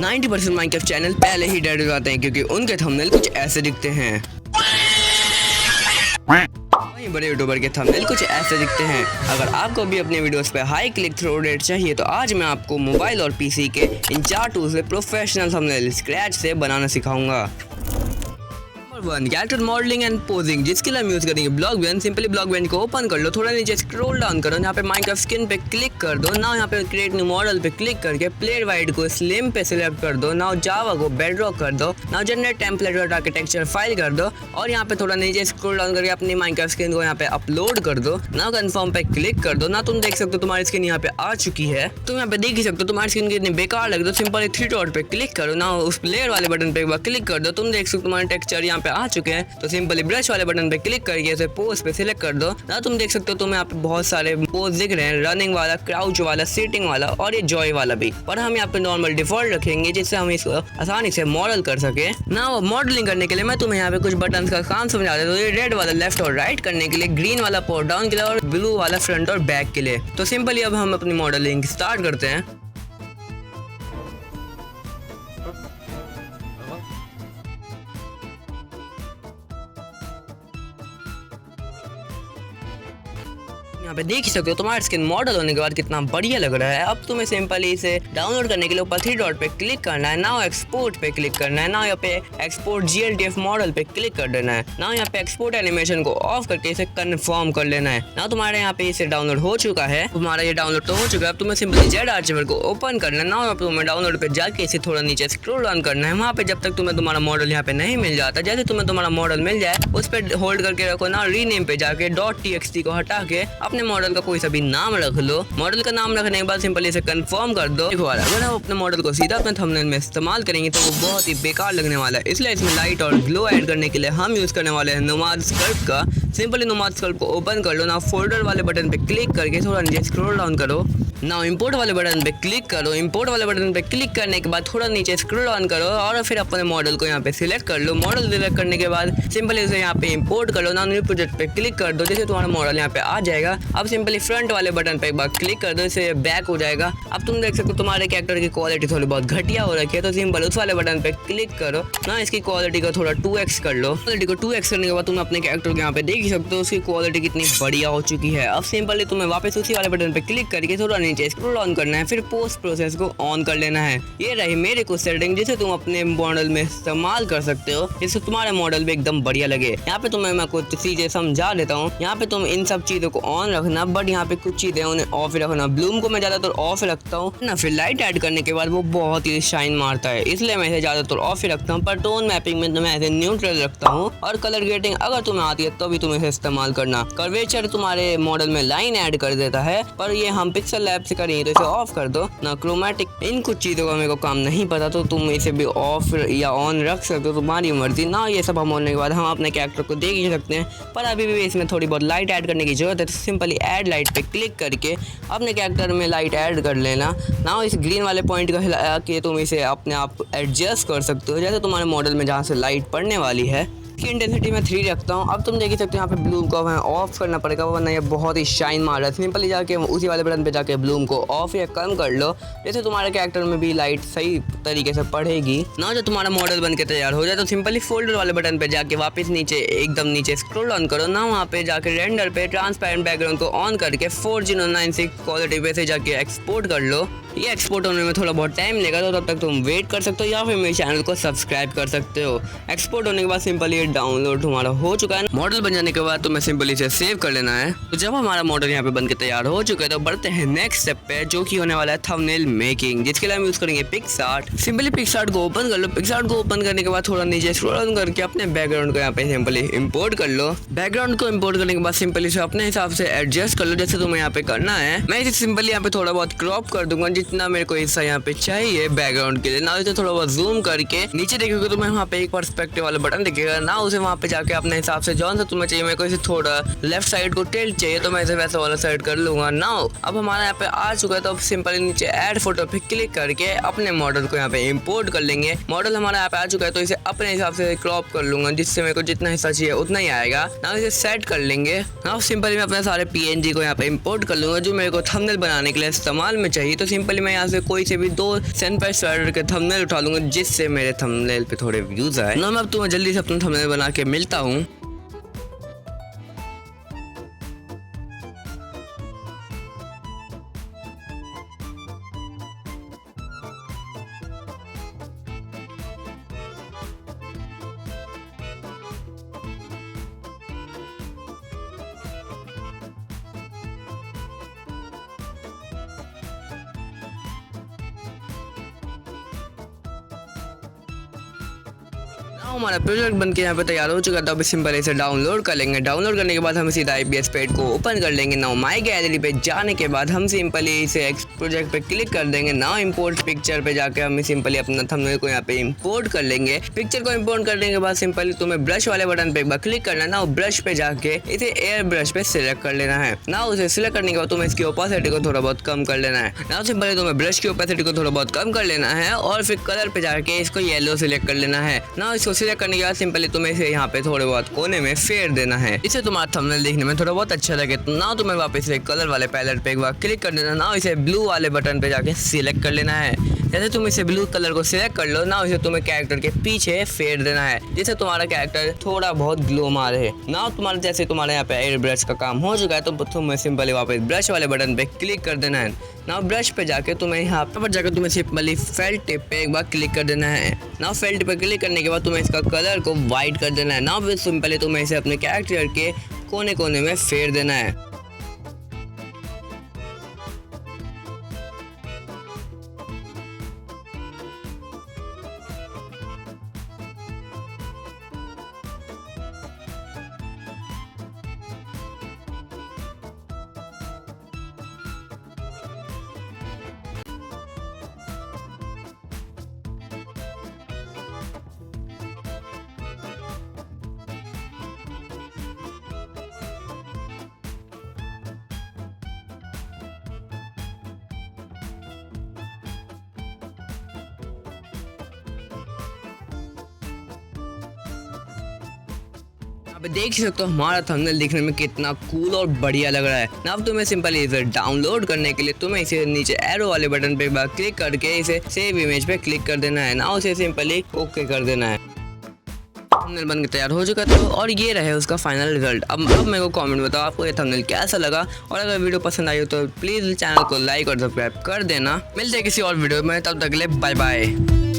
90% Minecraft channel पहले ही dead हो जाते हैं क्योंकि उनके थंबनेल कुछ ऐसे दिखते हैं। वहीं बड़े यूट्यूबर के थंबनेल कुछ ऐसे दिखते हैं। अगर आपको भी अपने वीडियोस पे हाई क्लिक थ्रू रेट चाहिए तो आज मैं आपको मोबाइल और पीसी के इन 4 टूल्स से प्रोफेशनल थंबनेल स्क्रैच से बनाना सिखाऊंगा। Number 1, character modelling and posing, जिसके लिए हम यूज करेंगे ब्लॉकबेंच। सिंपली ब्लॉकबेंच को ओपन कर लो, थोड़ा नीचे स्क्रॉल डाउन करो, यहाँ पे माइनक्राफ्ट स्किन पे क्लिक कर दो। नाउ यहाँ पे क्रिएट न्यू मॉडल पे क्लिक करके प्लेयर वाइड को स्लिम पे सिलेक्ट कर दो। नाउ जावा को बेडरॉक कर दो। नाउ जनरेट टेम्पलेट और आर्किटेक्चर फाइल कर दो और यहाँ पे थोड़ा नीचे स्क्रॉल डाउन करके अपनी माइनक्राफ्ट स्किन को यहाँ पे अपलोड कर दो। नाउ कंफर्म पे क्लिक कर दो। ना तुम देख सकते हो तुम्हारी स्किन यहाँ पे आ चुकी है। तुम यहाँ पे देख ही सकते हो तुम्हारी स्किन कितनी बेकार लग रही है। सिंपली 3 डॉट पे क्लिक करो। ना उस प्लेयर वाले बटन पे एक बार क्लिक कर दो। तुम देख सकते हो तुम्हारे टेक्सचर यहाँ पे आ चुके हैं। तो सिंपली ब्रश वाले बटन पे क्लिक करके इसे पोज पे सिलेक्ट कर दो। ना तुम देख सकते हो तुम्हें यहाँ पे बहुत सारे पोज दिख रहे हैं, रनिंग वाला, क्राउच वाला, सीटिंग वाला और ये जॉय वाला भी। पर हम यहाँ पे नॉर्मल डिफॉल्ट रखेंगे जिससे हम इसको आसानी से मॉडल कर सके। ना मॉडलिंग करने के लिए मैं तुम्हें यहाँ पे कुछ बटन का काम समझा देता हूँ। ये रेड वाला लेफ्ट और राइट करने के लिए, ग्रीन वाला पोर डाउन के लिए और ब्लू वाला फ्रंट और बैक के लिए। तो सिंपली अब हम अपनी मॉडलिंग स्टार्ट करते हैं। यहाँ पे देख ही सकते हो तुम्हारा स्किन मॉडल होने के बाद कितना बढ़िया लग रहा है। अब तुम्हें सिंपली इसे डाउनलोड करने के लिए ऊपर 3 डॉट पे क्लिक करना है। नाउ एक्सपोर्ट पे क्लिक करना है। नाउ यहाँ पे एक्सपोर्ट GLTF मॉडल पे क्लिक कर देना है। नाउ यहाँ पे एक्सपोर्ट एनिमेशन को ऑफ करके इसे कंफर्म कर लेना है। नाउ तुम्हारे यहाँ पे इसे डाउनलोड हो चुका है। तुम्हारा ये डाउनलोड तो हो चुका है। अब तुम्हें सिंपली जेड आर्चिवर को ओपन करना है। नाउ तुम्हें डाउनलोड पे जाके इसे थोड़ा नीचे स्क्रॉल डाउन करना है। वहाँ पे जब तक तुम्हें तुम्हारा मॉडल यहाँ पे नहीं मिल जाता, जैसे तुम्हें तुम्हारा मॉडल मिल जाए उस पर होल्ड करके रखो। ना रीनेम पे जाके .txt को हटा के अपने मॉडल का कोई सा भी नाम रख लो। मॉडल का नाम रखने के बाद सिंपली इसे कंफर्म कर दो। अगर हम अपने मॉडल को सीधा अपने थंबनेल में इस्तेमाल करेंगे तो वो बहुत ही बेकार लगने वाला है। इसलिए इसमें लाइट और ग्लो ऐड करने के लिए हम यूज करने वाले हैं नोमाद स्कल्प का। सिंपली नोमाद स्कल्प को ओपन कर लो। ना फोल्डर वाले बटन पे क्लिक करके थोड़ा नीचे स्क्रॉल डाउन करो। ना इंपोर्ट वाले बटन पे क्लिक करो। इंपोर्ट वाले बटन पे क्लिक करने के बाद थोड़ा नीचे स्क्रॉल डाउन करो और फिर अपने मॉडल को यहाँ पे सिलेक्ट कर लो। मॉडल सिलेक्ट करने के बाद सिंपली उसे यहाँ पे इंपोर्ट कर लो। ना न्यू प्रोजेक्ट पे क्लिक कर दो, जैसे तुम्हारा मॉडल यहाँ पे आ जाएगा। अब सिंपली फ्रंट वाले बटन पे एक बार क्लिक कर दो, इसे बैक हो जाएगा। अब तुम देख सकते हो तुम्हारे कैरेक्टर की क्वालिटी थोड़ी बहुत घटिया हो रखी है। तो सिंपल उस वाले बटन पे क्लिक करो। ना इसकी क्वालिटी को थोड़ा 2x कर लो। क्वालिटी को 2x करने के बाद तुम अपने कैरेक्टर को यहाँ पे देख ही सकते हो उसकी क्वालिटी कितनी बढ़िया हो चुकी है। अब सिंपली तुम्हें वापस उसी वाले बटन पे क्लिक करके थोड़ा नीचे स्क्रॉल डाउन करना है, फिर पोस्ट प्रोसेस को ऑन कर लेना है। ये रही मेरी कुछ सेटिंग जिसे तुम अपने मॉडल में इस्तेमाल कर सकते हो, जिससे तुम्हारे मॉडल भी एकदम बढ़िया लगे। यहाँ पे तुम्हें मैं कुछ चीजें समझा देता हूँ। यहाँ पे तुम इन सब चीजों को ऑन रखना, बट यहाँ पे कुछ चीजें उन्हें ऑफ रखना। ब्लूम को मैं ज्यादातर ऑफ रखता हूँ ना, फिर लाइट ऐड करने के बाद वो बहुत ही शाइन मारता है, इसलिए मैं इसे ज्यादातर ऑफ ही रखता हूँ। पर टोन मैपिंग में मैं इसे न्यूट्रल रखता हूँ और कलर ग्रेडिंग अगर तुम्हें आती है तो भी तुम इसे इस्तेमाल करना। कर्वेचर तुम्हारे मॉडल में लाइन ऐड कर देता है, पर ये हम पिक्सल लैब से करेंगे तो इसे ऑफ कर दो। ना क्रोमैटिक, इन कुछ चीज़ों का मेरे को काम नहीं पता तो तुम इसे भी ऑफ या ऑन रख सकते हो, तुम्हारी मर्जी। ना ये सब हम होने के बाद हम अपने कैरेक्टर को देख ही सकते हैं, पर अभी भी इसमें थोड़ी बहुत लाइट ऐड करने की जरूरत है। तो सिंपली ऐड लाइट पे क्लिक करके अपने कैरेक्टर में लाइट ऐड कर लेना। ना इस ग्रीन वाले पॉइंट को हिला के तुम इसे अपने आप एडजस्ट कर सकते हो, जैसे तुम्हारे मॉडल में जहाँ से लाइट पड़ने वाली है। इसकी इंटेंसिटी मैं 3 रखता हूँ। अब तुम देख सकते हो यहाँ पे ब्लूम को हमें ऑफ करना पड़ेगा, वरना ये बहुत ही शाइन मार रहा है। सिंपली जाके उसी वाले बटन पे जाके ब्लूम को ऑफ या कम कर लो, जैसे तुम्हारे कैरेक्टर में भी लाइट सही तरीके से पड़ेगी। ना जो तुम्हारा मॉडल बन के तैयार हो जाए तो सिंपली फोल्डर वाले बटन पे जाके वापस नीचे एकदम नीचे स्क्रॉल डाउन करो। ना वहाँ पे जाके रेंडर पे ट्रांसपेरेंट बैकग्राउंड को ऑन करके 4096 क्वालिटी पे से जाके एक्सपोर्ट कर लो। ये एक्सपोर्ट होने में थोड़ा बहुत टाइम लेगा, तो तब तक तुम वेट कर सकते हो या फिर मेरे चैनल को सब्सक्राइब कर सकते हो। एक्सपोर्ट होने के बाद सिंपली ये डाउनलोड हमारा हो चुका है। मॉडल बन जाने के बाद तुम्हें सिंपली इसे सेव कर लेना है। तो जब हमारा मॉडल यहाँ पे बनके तैयार हो चुका है तो बढ़ते हैं नेक्स्ट स्टेप पे, जो कि होने वाला है थंबनेल मेकिंग, जिसके लिए हम यूज करेंगे पिक्सआर्ट। सिंपली पिक्सआर्ट को ओपन कर लो। पिक्सआर्ट को ओपन करने के बाद थोड़ा नीचे स्क्रॉल डाउन करके अपने बैकग्राउंड को यहाँ पे सिंपली इंपोर्ट कर लो। बैकग्राउंड को इंपोर्ट करने के बाद सिंपली इसे अपने हिसाब से एडजस्ट कर लो, जैसे तुम्हें यहाँ पे करना है। मैं इसे सिंपली यहाँ पे थोड़ा बहुत क्रॉप कर दूंगा जितना मेरे को हिस्सा यहाँ पे चाहिए बैकग्राउंड के लिए। ना इसे थोड़ा बहुत जूम करके नीचे देखोगे तो वहाँ पे एक पर्सपेक्टिव वाला बटन दिखेगा। ना उसे वहाँ पे जाके अपने हिसाब से जौन सा तुम्हें चाहिए, मेरे को इसे थोड़ा लेफ्ट साइड को टिल्ट चाहिए तो मैं इसे वैसा वाला साइड कर लूंगा। नाउ अब हमारा यहाँ पे आ चुका है, तो अब सिंपली नीचे ऐड फोटो पे क्लिक करके अपने मॉडल को यहाँ पे इंपोर्ट कर लेंगे। मॉडल हमारा यहाँ पे आ चुका है तो इसे अपने हिसाब से क्रॉप कर लूंगा, जिससे मेरे को जितना हिस्सा चाहिए उतना ही आएगा। नाउ इसे सेट कर लेंगे। नाउ सिंपली मैं अपने सारे PNG को यहाँ पे इंपोर्ट कर लूंगा जो मेरे को थंबनेल बनाने के लिए इस्तेमाल में चाहिए। तो सिंपली सिंपली मैं यहाँ से कोई से भी 2 सैंडपेपर स्वेटर के थंबनेल उठा लूंगा जिससे मेरे थंबनेल पे थोड़े व्यूज आए ना। मैं अब तुम्हें जल्दी से अपना थंबनेल बना के मिलता हूँ। हमारा प्रोजेक्ट बन के यहाँ पे तैयार हो चुका था। अब सिंपल इसे डाउनलोड कर लेंगे। डाउनलोड करने के बाद हम सीधा IPS पैड को ओपन कर लेंगे। नाउ माय गैलरी पे जाने के बाद हम सिंपली इसे प्रोजेक्ट पे क्लिक कर देंगे। नाउ इंपोर्ट पिक्चर पे जाके हम सिंपली अपना थंबनेल को यहाँ पे इंपोर्ट कर लेंगे। पिक्चर को इंपोर्ट करने के बाद सिंपली तुम्हें ब्रश वाले बटन पे एक बार क्लिक करना है। नाउ ब्रश पे जाके इसे एयर ब्रश पे सिलेक्ट कर लेना है। नाउ उसे सिलेक्ट करने के बाद तुम्हें इसकी ओपेसिटी को थोड़ा बहुत कम कर लेना है। नाउ सिंपली तुम्हें ब्रश की ओपेसिटी को थोड़ा बहुत कम कर लेना है और फिर कलर पे जाके इसको येलो सिलेक्ट कर लेना है। नाउ इसको सिलेक्ट करने के बाद सिंपली तुम्हें इसे यहाँ पे थोड़े बहुत कोने में फेर देना है। इसे तुम्हारा थंबनेल देखने में थोड़ा बहुत अच्छा लगे तो ना तुम्हें वापस से कलर वाले पैलेट पे एक बार क्लिक कर देना। ना इसे ब्लू वाले बटन पे जाके सिलेक्ट कर लेना है। जैसे तुम इसे ब्लू कलर को सिलेक्ट कर लो ना इसे तुम्हें कैरेक्टर के पीछे फेर देना है जिससे तुम्हारा कैरेक्टर थोड़ा बहुत ग्लो मारे। ना तुम्हारा जैसे तुम्हारे यहाँ पे एयर ब्रश का काम हो चुका है तो तुम्हें सिंपली वापस ब्रश वाले बटन पे क्लिक कर देना है। ना ब्रश पे जाके तुम्हें यहाँ पर जाकर तुम्हें सिंपली फेल्ट टिप पे एक बार क्लिक कर देना है। ना फेल्ट पे क्लिक करने के बाद तुम्हें इसका कलर को वाइट कर देना है। ना सिंपली तुम्हें इसे अपने कैरेक्टर के कोने कोने में फेर देना है। अब देख सकते हो हमारा थंबनेल दिखने में कितना कूल और बढ़िया लग रहा है ना। अब तुम्हें सिंपली इसे डाउनलोड करने के लिए तुम्हें इसे नीचे एरो वाले बटन पे एक बार क्लिक करके इसे सेव इमेज पे क्लिक कर देना है। ना उसे सिंपली ओके कर देना है। थंबनेल बन के तैयार हो चुका था और ये रहे उसका फाइनल रिजल्ट। अब मेरे को कमेंट बताओ आपको ये थंबनेल कैसा लगा और अगर वीडियो पसंद आई हो तो प्लीज़ चैनल को लाइक और सब्सक्राइब कर देना। मिलते हैं किसी और वीडियो में, तब तक के लिए बाय बाय।